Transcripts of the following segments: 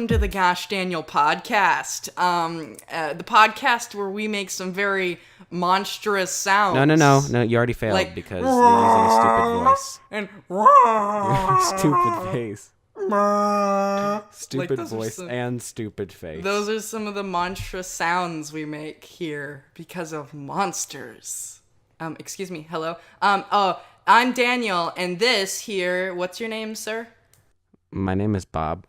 welcome to the Gosh Daniel podcast. The podcast where we make some very monstrous sounds. No, you already failed because you're using a stupid voice. And Stupid face. Stupid those are voice some- and stupid face. those are some of the monstrous sounds we make here because of monsters. Excuse me, hello. I'm Daniel, and this here, what's your name, sir? My name is Bob.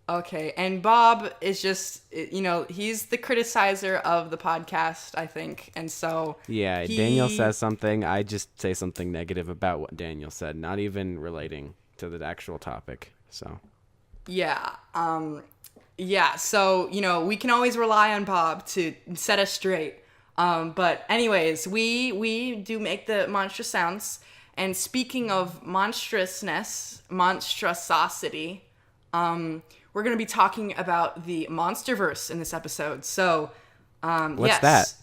Okay, and Bob is just, he's the criticizer of the podcast, I think, and so... Yeah, Daniel says something, I just say something negative about what Daniel said, not even relating to the actual topic, so... Yeah, so, we can always rely on Bob to set us straight. But anyways, we do make the monstrous sounds, and speaking of monstrosity, we're going to be talking about the Monsterverse in this episode. So, What's that?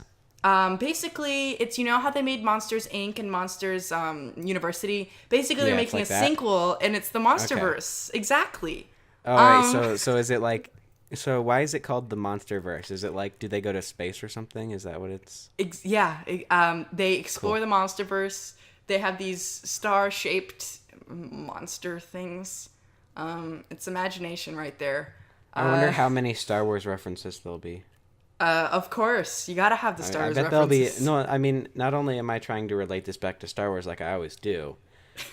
Basically, it's, how they made Monsters, Inc. and Monsters University? Basically, they're making like a that. sequel, and it's the Monsterverse. Okay. Exactly. Oh, right, so is it like... So why is it called the Monsterverse? Is it like, do they go to space or something? Is that what it's... They explore the Monsterverse. They have these star-shaped monster things. It's imagination right there. I wonder how many Star Wars references there'll be. Of course, you gotta have the Star Wars I bet references. there'll be... No, I mean, not only am I trying to relate this back to Star Wars like I always do,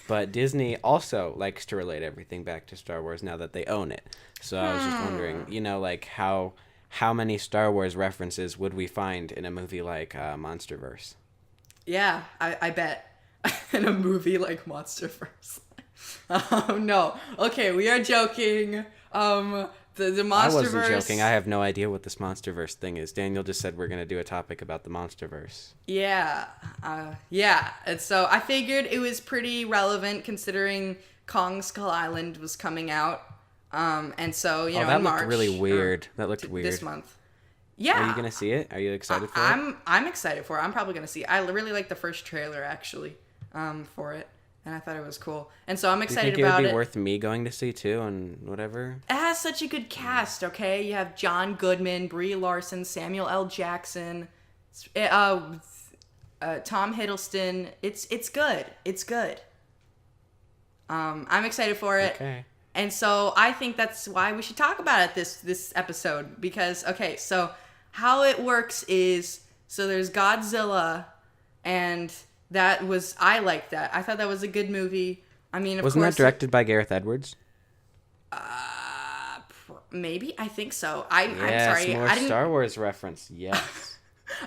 but Disney also likes to relate everything back to Star Wars now that they own it. So I was just wondering, like how many Star Wars references would we find in a movie like Monsterverse? Yeah, I bet. In a movie like Monsterverse. No. Okay, we are joking. The Monsterverse... I wasn't joking. I have no idea what this Monsterverse thing is. Daniel just said we're going to do a topic about the Monsterverse. Yeah. And so I figured it was pretty relevant considering Kong Skull Island was coming out. And so, that in March... looked really weird. That looked weird. This month. Yeah. Are you going to see it? Are you excited for it? I'm excited for it. I'm probably going to see it. I really like the first trailer, actually, for it. And I thought it was cool. And so I'm excited about it. Do you think it would be worth me going to see, too, and whatever? It has such a good cast, okay? You have John Goodman, Brie Larson, Samuel L. Jackson, Tom Hiddleston. It's good. It's good. I'm excited for it. Okay. And so I think that's why we should talk about it this episode. Because, okay, so how it works is, so there's Godzilla, and... I liked that. I thought that was a good movie. I mean, Wasn't that directed by Gareth Edwards? Maybe. I think so. I'm Yes, sorry. more Star Wars reference. Yes.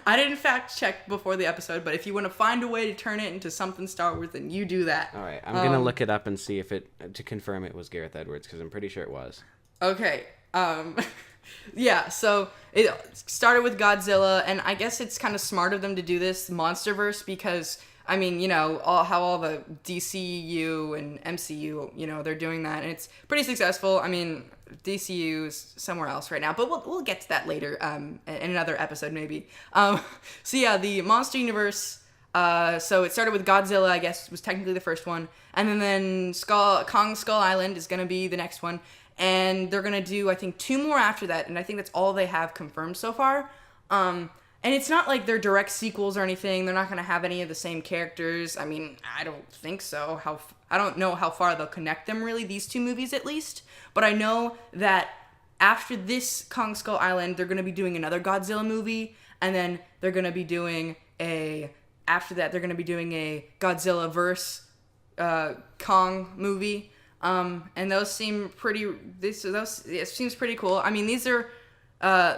I didn't fact check before the episode, but if you want to find a way to turn it into something Star Wars, then you do that. All right, I'm gonna look it up and see if to confirm it was Gareth Edwards, because I'm pretty sure it was. Okay. Yeah, so it started with Godzilla, and I guess it's kind of smart of them to do this Monsterverse because, I mean, all the DCU and MCU, they're doing that, and it's pretty successful. I mean, DCU is somewhere else right now, but we'll get to that later in another episode maybe. So yeah, the Monster Universe. So it started with Godzilla, I guess, was technically the first one, and then Kong Skull Island is gonna be the next one. And they're going to do, I think, 2 more after that. And I think that's all they have confirmed so far. And it's not like they're direct sequels or anything. They're not going to have any of the same characters. I mean, I don't think so. I don't know how far they'll connect them, really, these 2 movies at least. But I know that after this Kong Skull Island, they're going to be doing another Godzilla movie. And then they're going to be doing after that, they're going to be doing a Godzilla verse Kong movie. And those seem pretty. It seems pretty cool. I mean, these are.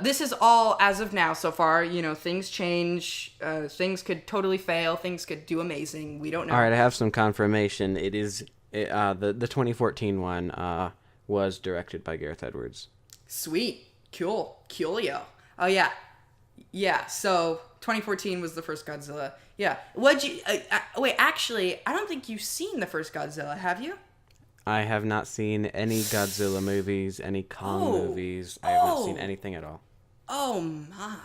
This is all as of now so far. Things change. Things could totally fail. Things could do amazing. We don't know. All right, I have some confirmation. It is the 2014 one was directed by Gareth Edwards. Sweet, coolio. Oh yeah. So 2014 was the first Godzilla. Yeah. What'd you? Wait, actually, I don't think you've seen the first Godzilla, have you? I have not seen any Godzilla movies, any Kong movies. I have not seen anything at all. Oh my.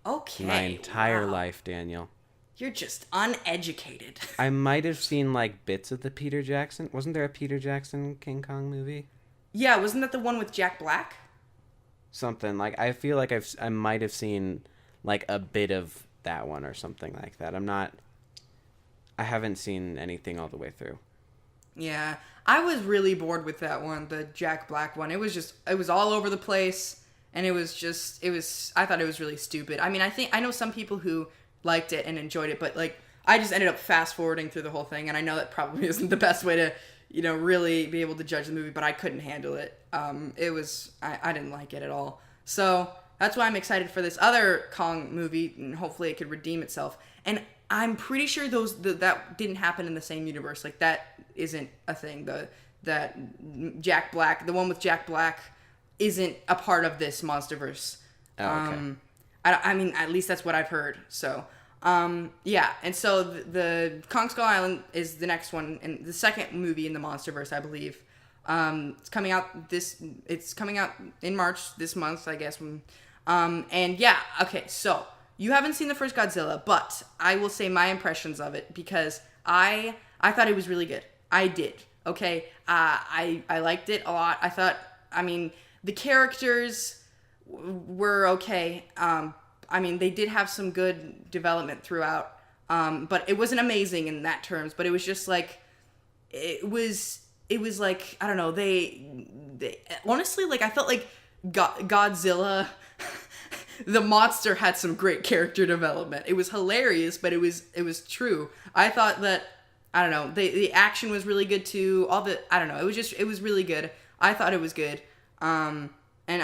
Okay. My entire life, Daniel. You're just uneducated. I might have seen like bits of the Peter Jackson. Wasn't there a Peter Jackson King Kong movie? Yeah, wasn't that the one with Jack Black? something like I feel like I might have seen like a bit of that one or something like that. I haven't seen anything all the way through. Yeah, I was really bored with that one, the Jack Black one. It was all over the place, and I thought it was really stupid. I mean, I know some people who liked it and enjoyed it, but like, I just ended up fast forwarding through the whole thing, and I know that probably isn't the best way to, really be able to judge the movie, but I couldn't handle it. I didn't like it at all. So that's why I'm excited for this other Kong movie, and hopefully it could redeem itself. And I'm pretty sure that didn't happen in the same universe. Like, that isn't a thing. That Jack Black, the one with Jack Black, isn't a part of this MonsterVerse. Oh, okay. I mean, at least that's what I've heard. So, yeah. And so the Kong Skull Island is the next one, and the second movie in the MonsterVerse, I believe. It's coming out in March this month, I guess. And yeah, okay, so you haven't seen the first Godzilla, but I will say my impressions of it, because I thought it was really good. I did. Okay. I liked it a lot. I mean, the characters were okay. I mean, they did have some good development throughout. But it wasn't amazing in that terms, but it was just like, it was like, I don't know, they honestly, like, I felt like Godzilla, the monster, had some great character development. It was hilarious, but it was true. I thought that, I don't know, the action was really good too. I don't know, it was really good. I thought it was good. And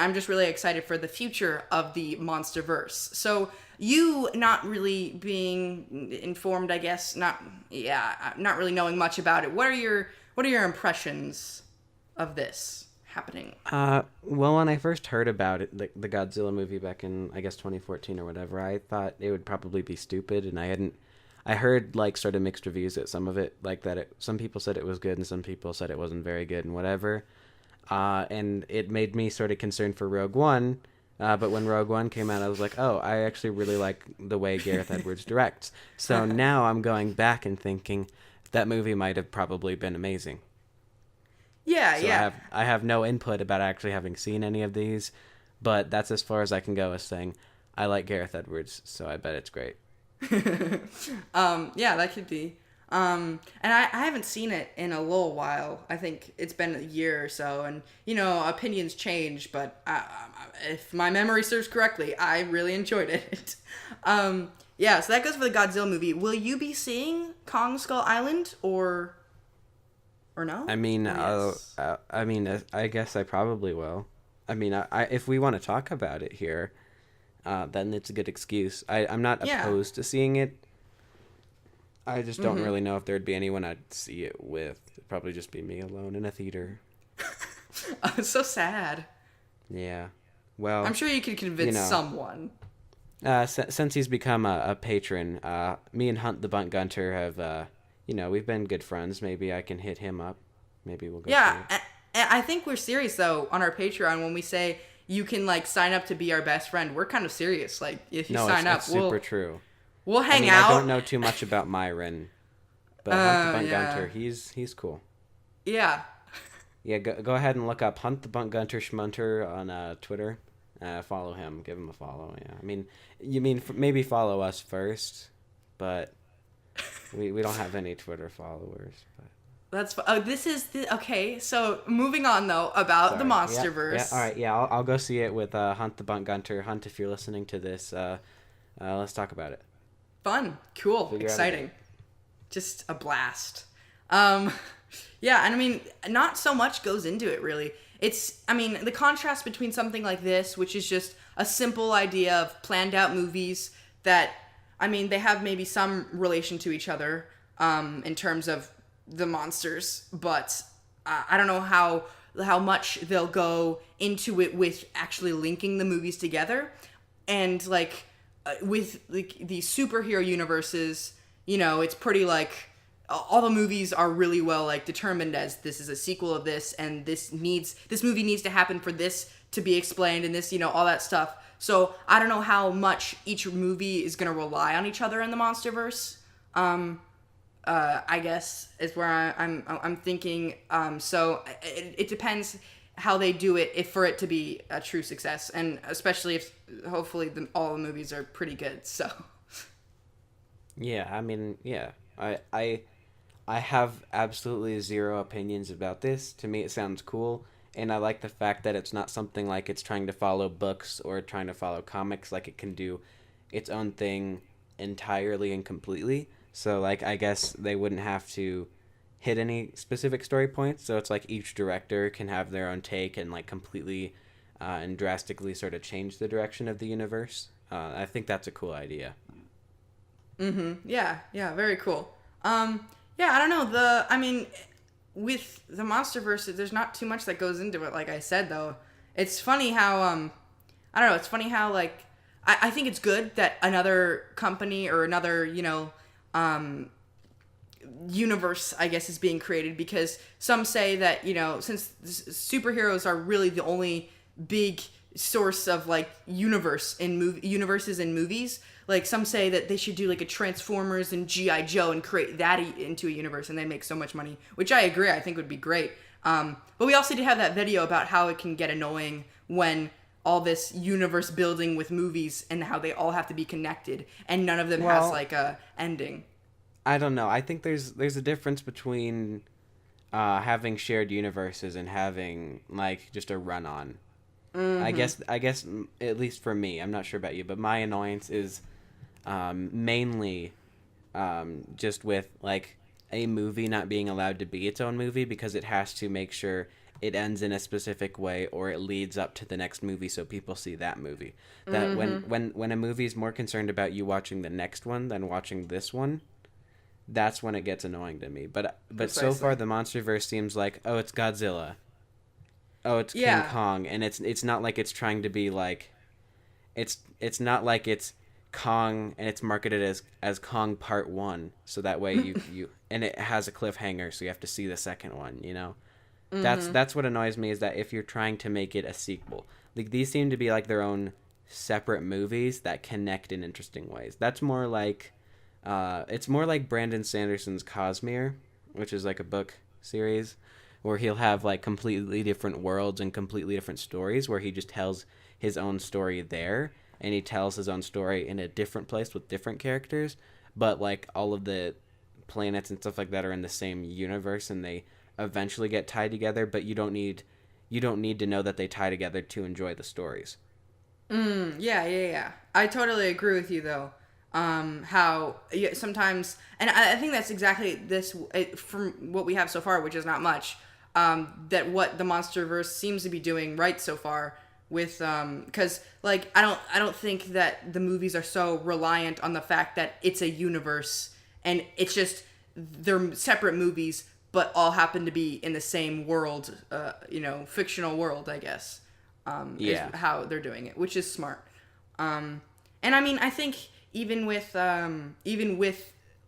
I'm just really excited for the future of the MonsterVerse. So you not really being informed, I guess, not really knowing much about it. What are your impressions of this happening? Well, when I first heard about it, the Godzilla movie back in, I guess, 2014 or whatever, I thought it would probably be stupid, and I heard like sort of mixed reviews at some of it, like that some people said it was good and some people said it wasn't very good and whatever. And it made me sort of concerned for Rogue One. But when Rogue One came out, I was like, oh, I actually really like the way Gareth Edwards directs. So now I'm going back and thinking that movie might have probably been amazing. Yeah, so yeah. I have no input about actually having seen any of these, but that's as far as I can go as saying I like Gareth Edwards, so I bet it's great. Yeah, that could be. And I haven't seen it in a little while. I think it's been a year or so, and opinions change, but if my memory serves correctly, I really enjoyed it. Yeah, so that goes for the Godzilla movie. Will you be seeing Kong Skull Island or no? I mean, yes? I guess I probably will. I mean, if we want to talk about it here, then it's a good excuse. I'm not opposed to seeing it. I just don't really know if there'd be anyone I'd see it with. It'd probably just be me alone in a theater. So sad. Yeah. Well, I'm sure you could convince someone. Since he's become a patron, me and Hunt the Bunt Gunter have, we've been good friends. Maybe I can hit him up. Maybe we'll go. Yeah, and I think we're serious though on our Patreon when we say you can like sign up to be our best friend. We're kind of serious. Like if you sign up, it's super true. We'll hang out. I don't know too much about Myron, but Hunt the Bunt Gunter, he's cool. Yeah. Yeah, go ahead and look up Hunt the Bunt Gunter Schmunter on Twitter. Follow him. Give him a follow. Yeah. I mean, maybe follow us first, but we don't have any Twitter followers. But. That's okay. So moving on though about the MonsterVerse. Yeah. All right. Yeah. I'll go see it with Hunt the Bunt Gunter. Hunt, if you're listening to this, let's talk about it. Fun, cool, exciting, just a blast. Yeah, and I mean, not so much goes into it really. The contrast between something like this, which is just a simple idea of planned out movies that, they have maybe some relation to each other, in terms of the monsters, but I don't know how much they'll go into it with actually linking the movies together, and like. With like the superhero universes, it's pretty like all the movies are really well like determined as this is a sequel of this, and this movie needs to happen for this to be explained, and this all that stuff. So I don't know how much each movie is gonna rely on each other in the MonsterVerse. I guess is where I'm thinking. So it depends. how they do it if for it to be a true success, and especially if hopefully all the movies are pretty good. So Yeah, I mean, yeah. I have absolutely zero opinions about this. To me, it sounds cool, and I like the fact that it's not something like it's trying to follow books or trying to follow comics. Like it can do its own thing entirely and completely. So, like, I guess they wouldn't have to hit any specific story points. So it's like each director can have their own take and like completely and drastically sort of change the direction of the universe. I think that's a cool idea. yeah, yeah, very cool. Yeah, I don't know. I mean, with the MonsterVerse, there's not too much that goes into it. Like I said, though, it's funny how I don't know. It's funny how like I think it's good that another company or another universe, I guess, is being created, because some say that, since superheroes are really the only big source of like universes in movies, like some say that they should do like a Transformers and GI Joe and create that into a universe, and they make so much money, which I agree, I think would be great. But we also did have that video about how it can get annoying when all this universe building with movies and how they all have to be connected and none of them has like a ending. I don't know. I think there's a difference between having shared universes and having like just a run on. I guess at least for me, I'm not sure about you, but my annoyance is mainly just with like a movie not being allowed to be its own movie because it has to make sure it ends in a specific way or it leads up to the next movie so people see that movie. That when a movie is more concerned about you watching the next one than watching this one, that's when it gets annoying to me. But Precisely. so far the MonsterVerse seems like, oh, it's Godzilla. Oh, it's Yeah. King Kong, and it's not like it's trying to be like it's not like it's Kong and it's marketed as Kong Part 1, so that way you and it has a cliffhanger so you have to see the second one, you know? That's what annoys me, is that if you're trying to make it a sequel. Like these seem to be like their own separate movies that connect in interesting ways. That's more like it's more like Brandon Sanderson's Cosmere, which is like a book series where he'll have like completely different worlds and completely different stories where he just tells his own story there, and he tells his own story in a different place with different characters, but like all of the planets and stuff like that are in the same universe and they eventually get tied together, but you don't need to know that they tie together to enjoy the stories. Yeah. I totally agree with you, though. How sometimes, and I think that's exactly from what we have so far, which is not much. That what the MonsterVerse seems to be doing right so far with, because like I don't think that the movies are so reliant on the fact that it's a universe and it's just they're separate movies, but all happen to be in the same world, fictional world, I guess. Yeah. Is how they're doing it, which is smart. And I mean, I think even with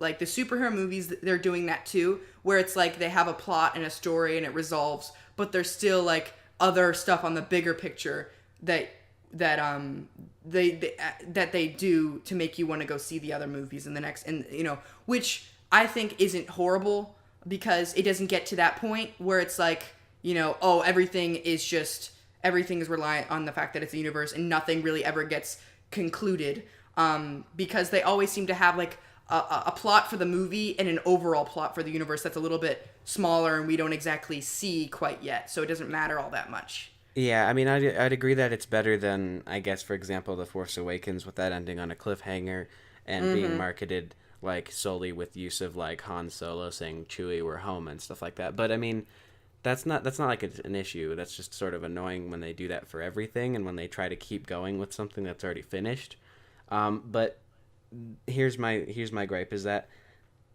like the superhero movies, they're doing that too, where it's like they have a plot and a story and it resolves, but there's still like other stuff on the bigger picture that they do to make you want to go see the other movies in the next, and which I think isn't horrible, because it doesn't get to that point where it's like, oh, everything is reliant on the fact that it's a universe and nothing really ever gets concluded, because they always seem to have like a plot for the movie and an overall plot for the universe that's a little bit smaller and we don't exactly see quite yet, so it doesn't matter all that much. Yeah, I mean, I'd agree that it's better than, I guess, for example, The Force Awakens, with that ending on a cliffhanger and being marketed like solely with use of like Han Solo saying "Chewie, we're home" and stuff like that. But I mean, that's not like an issue. That's just sort of annoying when they do that for everything and when they try to keep going with something that's already finished. But here's my gripe, is that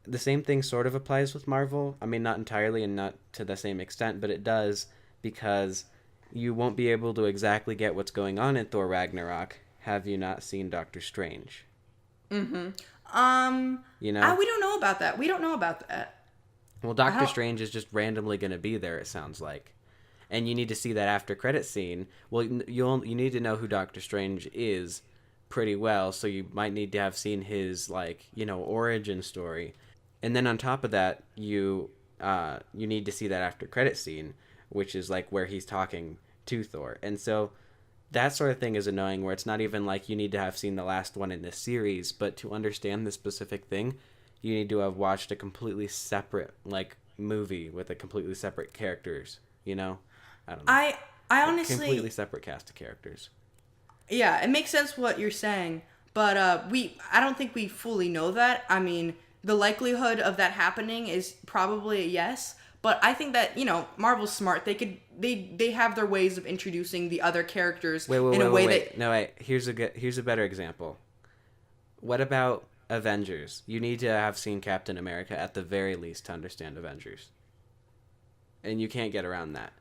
the same thing sort of applies with Marvel. I mean, not entirely and not to the same extent, but it does, because you won't be able to exactly get what's going on in Thor Ragnarok. Have you not seen Doctor Strange? You know? We don't know about that. We don't know about that. Well, Doctor Strange is just randomly going to be there, it sounds like. And you need to see that after credit scene. Well, you need to know who Doctor Strange is pretty well, so you might need to have seen his origin story. And then on top of that, you need to see that after credit scene which is like where he's talking to Thor. And so that sort of thing is annoying, where it's not even like you need to have seen the last one in this series, but to understand this specific thing, you need to have watched a completely separate like movie with a completely separate characters, you know? I don't know. I A honestly, completely separate cast of characters. yeah, it makes sense what you're saying, but I don't think we fully know that. I mean, the likelihood of that happening is probably a yes, but I think that, Marvel's smart. They have their ways of introducing the other characters in a way that. No, wait. Here's a better example. What about Avengers? You need to have seen Captain America at the very least to understand Avengers. And you can't get around that.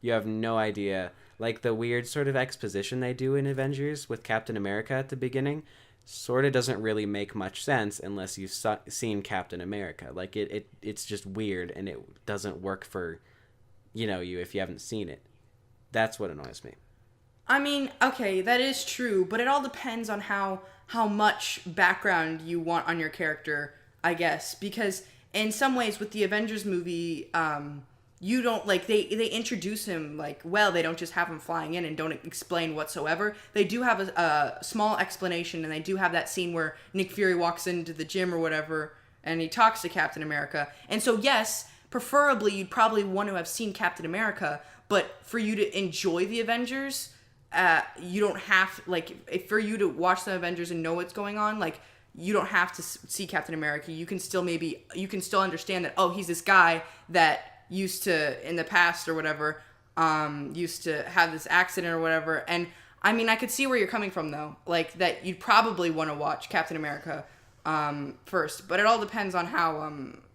You have no idea. Like the weird sort of exposition they do in Avengers with Captain America at the beginning sort of doesn't really make much sense unless you've seen Captain America. Like it's just weird, and it doesn't work for you if you haven't seen it. That's what annoys me. I mean, okay, that is true, but it all depends on how much background you want on your character, I guess, because in some ways with the Avengers movie, you don't like they introduce him like, well, they don't just have him flying in and don't explain whatsoever. They do have a small explanation, and they do have that scene where Nick Fury walks into the gym or whatever and he talks to Captain America. And so yes, preferably you'd probably want to have seen Captain America, but for you to enjoy the Avengers, you don't have if for you to watch the Avengers and know what's going on, like you don't have to see Captain America. You can still understand that, oh, he's this guy that used to, in the past or whatever, used to have this accident or whatever. And I mean, I could see where you're coming from though, like that you'd probably want to watch Captain America first, but it all depends on how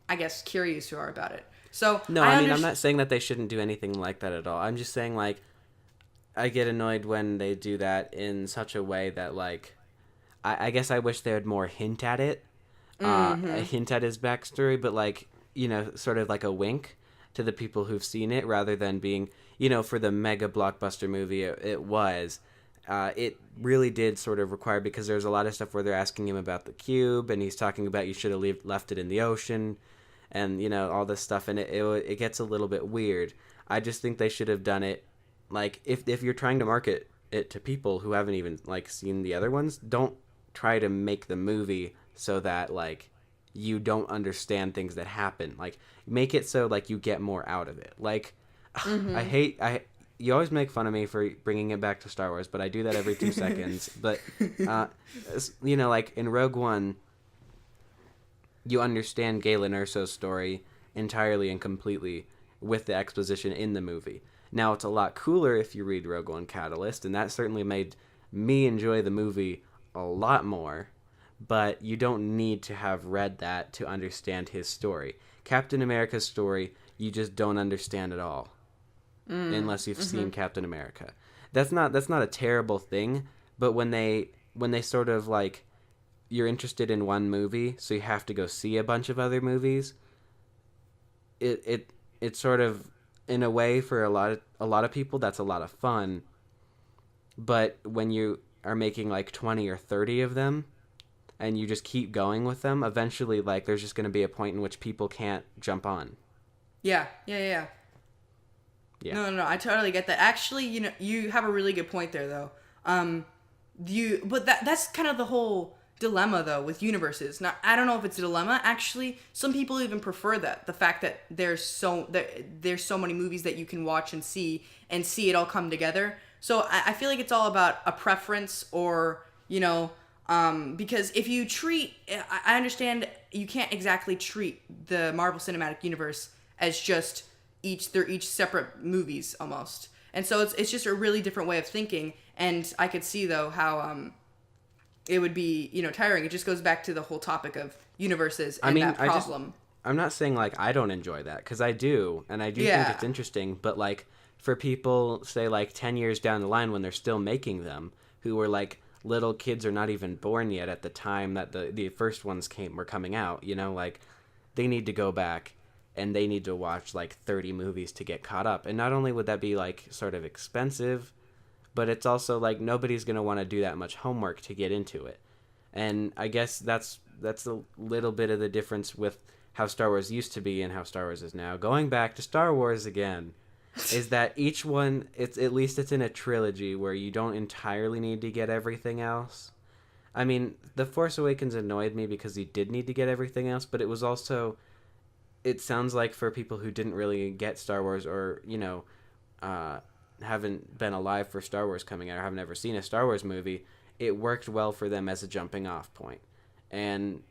I guess curious you are about it. So no, I mean, I'm not saying that they shouldn't do anything like that at all. I'm just saying, like, I get annoyed when they do that in such a way that, like, I guess I wish they would more hint at it, a hint at his backstory, but, like, sort of like a wink to the people who've seen it, rather than being, for the mega blockbuster movie it was. It really did sort of require, because there's a lot of stuff where they're asking him about the cube, and he's talking about you should have left it in the ocean, and all this stuff, and it gets a little bit weird. I just think they should have done it, like, if you're trying to market it to people who haven't even, like, seen the other ones, don't try to make the movie so that, like, you don't understand things that happen. Like, make it so, like, you get more out of it. Like, you always make fun of me for bringing it back to Star Wars, but I do that every 2 seconds. But, like, in Rogue One, you understand Galen Erso's story entirely and completely with the exposition in the movie. Now, it's a lot cooler if you read Rogue One Catalyst, and that certainly made me enjoy the movie a lot more, but you don't need to have read that to understand his story. Captain America's story, you just don't understand at all, unless you've seen Captain America. That's not a terrible thing, but when they sort of, like, you're interested in one movie, so you have to go see a bunch of other movies, it sort of, in a way, for a lot of people, that's a lot of fun. But when you are making like 20 or 30 of them, and you just keep going with them, eventually, like, there's just going to be a point in which people can't jump on. Yeah. No, I totally get that. Actually, you have a really good point there, though. But that's kind of the whole dilemma, though, with universes. Now, I don't know if it's a dilemma. Actually, some people even prefer that, the fact that there's so many movies that you can watch and see it all come together. So I feel like it's all about a preference, or because if you treat, I understand you can't exactly treat the Marvel Cinematic Universe as just they're each separate movies almost, and so it's just a really different way of thinking. And I could see though how it would be tiring. It just goes back to the whole topic of universes and that problem. I'm not saying, like, I don't enjoy that, because I do, and I do think it's interesting, but, like, for people, say, like, 10 years down the line when they're still making them, who were, like, little kids or not even born yet at the time that the first ones were coming out, like, they need to go back and they need to watch, like, 30 movies to get caught up. And not only would that be, like, sort of expensive, but it's also, like, nobody's going to want to do that much homework to get into it. And I guess that's a little bit of the difference with how Star Wars used to be and how Star Wars is now. Going back to Star Wars again, is that each one, it's at least it's in a trilogy where you don't entirely need to get everything else. I mean, The Force Awakens annoyed me because you did need to get everything else, but it was also, it sounds like for people who didn't really get Star Wars or, haven't been alive for Star Wars coming out or have never seen a Star Wars movie, it worked well for them as a jumping off point. And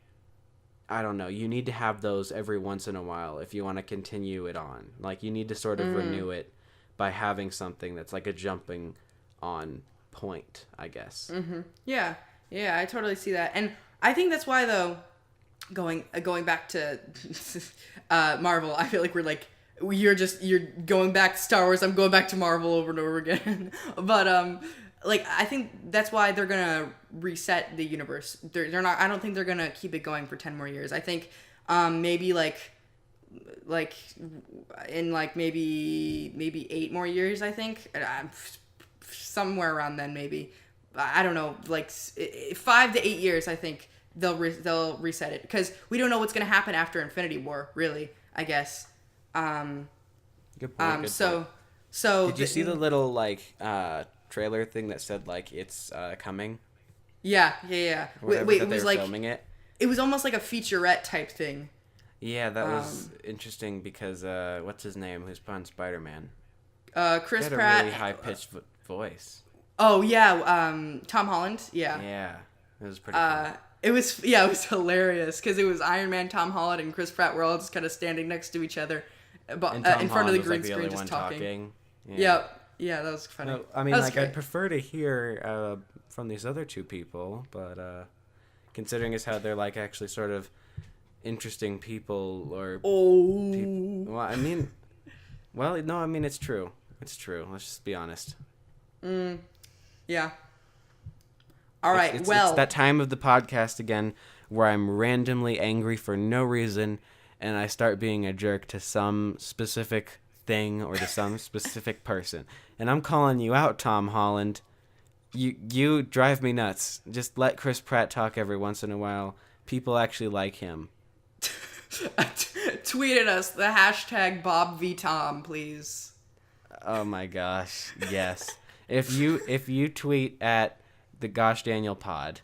I don't know, you need to have those every once in a while if you want to continue it on. Like, you need to sort of renew it by having something that's like a jumping on point, I guess. Mm-hmm. Yeah, I totally see that. And I think that's why, though, going back to Marvel, I feel like you're going back to Star Wars, I'm going back to Marvel over and over again. But I think that's why they're gonna reset the universe. They're not. I don't think they're gonna keep it going for 10 more years. I think maybe in maybe 8 more years. I think somewhere around then maybe. I don't know. 5 to 8 years. I think they'll reset it because we don't know what's gonna happen after Infinity War. Really, I guess. Good point. So did you see the little trailer thing that said it's coming? Yeah. Wait, it was filming it. It was almost like a featurette type thing. Yeah, that was interesting because what's his name? Who's playing Spider-Man? Chris he had Pratt. A really high-pitched voice. Oh yeah, Tom Holland. Yeah. Yeah, it was pretty fun. It was hilarious because it was Iron Man, Tom Holland, and Chris Pratt were all just kind of standing next to each other, but in front of the green screen, just talking. Yeah, that was funny. No, I mean, I'd prefer to hear from these other two people, but considering as how they're actually sort of interesting people or people. Well, I mean, it's true. It's true. Let's just be honest. Yeah. All right. It's that time of the podcast again where I'm randomly angry for no reason, and I start being a jerk to some specific thing or to some specific person. And I'm calling you out, Tom Holland. You drive me nuts. Just let Chris Pratt talk every once in a while. People actually like him. Tweet at us the hashtag #BobVTom, please. Oh my gosh, yes. If you tweet at the Gosh Daniel Pod,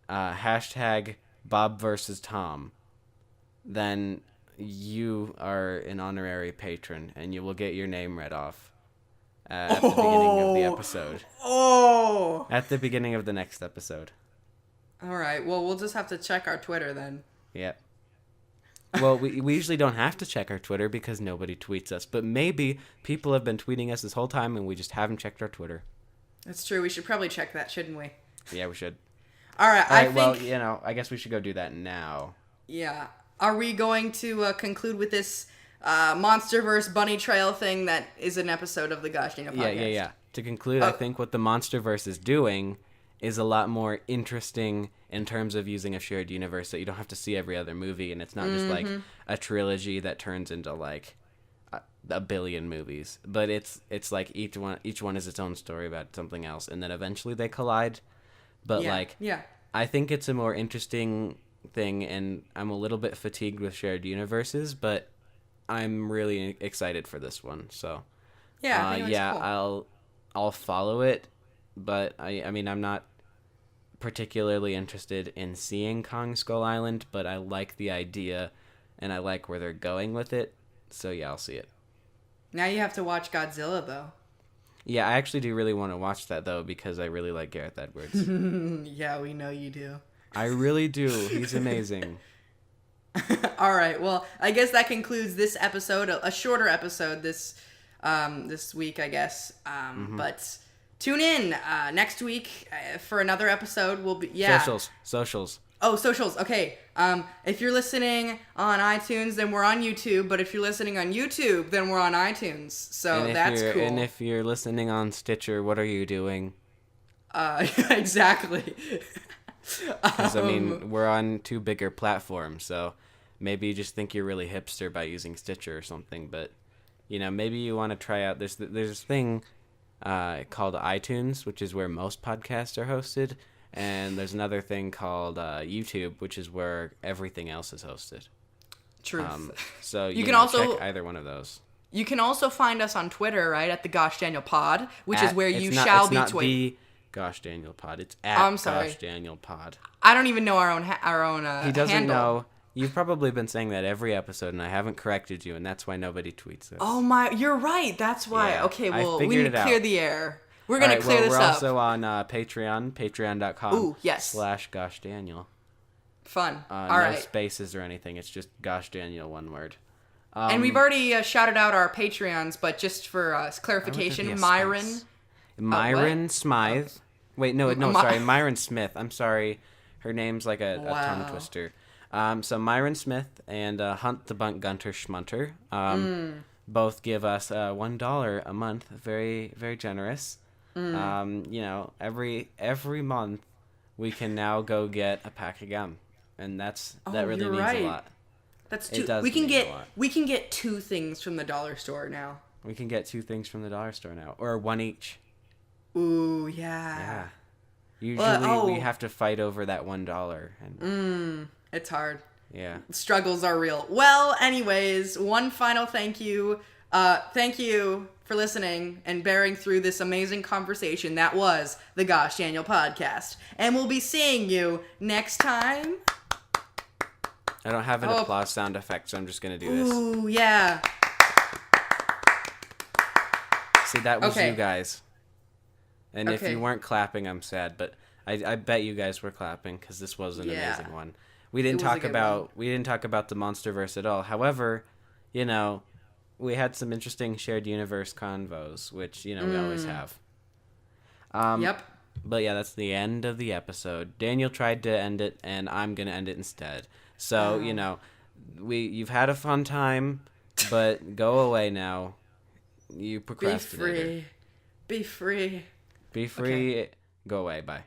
hashtag Bob versus Tom, then you are an honorary patron, and you will get your name read off at the beginning of the episode. At the beginning of the next episode. All right. Well, we'll just have to check our Twitter then. Yep. Well, we usually don't have to check our Twitter because nobody tweets us, but maybe people have been tweeting us this whole time and we just haven't checked our Twitter. That's true. We should probably check that, shouldn't we? Yeah, we should. All right. Well, I guess we should go do that now. Yeah. Are we going to conclude with this Monsterverse bunny trail thing that is an episode of the Gosh Daniel podcast? Yeah. To conclude, I think what the Monsterverse is doing is a lot more interesting in terms of using a shared universe that you don't have to see every other movie, and it's not just a trilogy that turns into a billion movies, but it's each one is its own story about something else, and then eventually they collide. But I think it's a more interesting thing, and I'm a little bit fatigued with shared universes, but I'm really excited for this one. So I think cool. I'll follow it, but I mean I'm not particularly interested in seeing Kong Skull Island, but I like the idea and I like where they're going with it. So yeah, I'll see it. Now you have to watch Godzilla, though. Yeah, I actually do really want to watch that, though, because I really like Gareth Edwards. Yeah, we know you do. I really do. He's amazing. All right. Well, I guess that concludes this episode, a shorter episode this week, I guess. But tune in next week for another episode. We'll be Socials. Oh, socials. Okay. If you're listening on iTunes, then we're on YouTube. But if you're listening on YouTube, then we're on iTunes. So that's cool. And if you're listening on Stitcher, what are you doing? Exactly. Because, we're on 2 bigger platforms. So maybe you just think you're really hipster by using Stitcher or something. But, maybe you want to try out there's this thing called iTunes, which is where most podcasts are hosted. And there's another thing called YouTube, which is where everything else is hosted. Truth. So you can also check either one of those. You can also find us on Twitter, right, at the Gosh Daniel Pod, which is where you it's not, shall it's be not tweeting. The Gosh Daniel Pod. It's at I'm sorry. Gosh Daniel Pod. I don't even know our own He doesn't handle. know. You've probably been saying that every episode, and I haven't corrected you, and that's why nobody tweets us. Oh my, you're right. That's why. Yeah, Okay, I well, we figured need to it clear out. the air. We're gonna Alright, clear well, this we're up. also on Patreon, patreon.com. Ooh, yes. /GoshDaniel. Fun. No All right. spaces or anything. It's just Gosh Daniel, one word. And we've already shouted out our Patreons, but just for clarification, be a Myron. space. Myron Smythe. Wait, sorry, Myron Smith. I'm sorry. Her name's like a tongue twister. So Myron Smith and Hunt the Bunk Gunter Schmunter both give us $1 a month. Very, very generous. Every month we can now go get a pack of gum, and that really means a lot. That's It two. does We can mean a lot. get two things from the dollar store now. We can get two things from the dollar store now, or one each. Ooh, yeah. Yeah. Usually we oh. have to fight over that $1, and It's hard. yeah. Struggles are real. Well, anyways, one final thank you. Thank you for listening and bearing through this amazing conversation that was the Gosh Daniel Podcast. And we'll be seeing you next time. I don't have an applause sound effect, so I'm just gonna do this. Ooh, yeah. See, that was Okay. you guys. And if Okay. you weren't clapping, I'm sad, but I bet you guys were clapping because this was an Yeah. amazing one. We didn't It was a talk good about one. we didn't talk about the MonsterVerse at all. However, we had some interesting shared universe convos, which we always have. Yep. But yeah, that's the end of the episode. Daniel tried to end it, and I'm gonna end it instead. So you've had a fun time, but go away now. You Be procrastinator. free. Be free. Be free. Go away. Bye.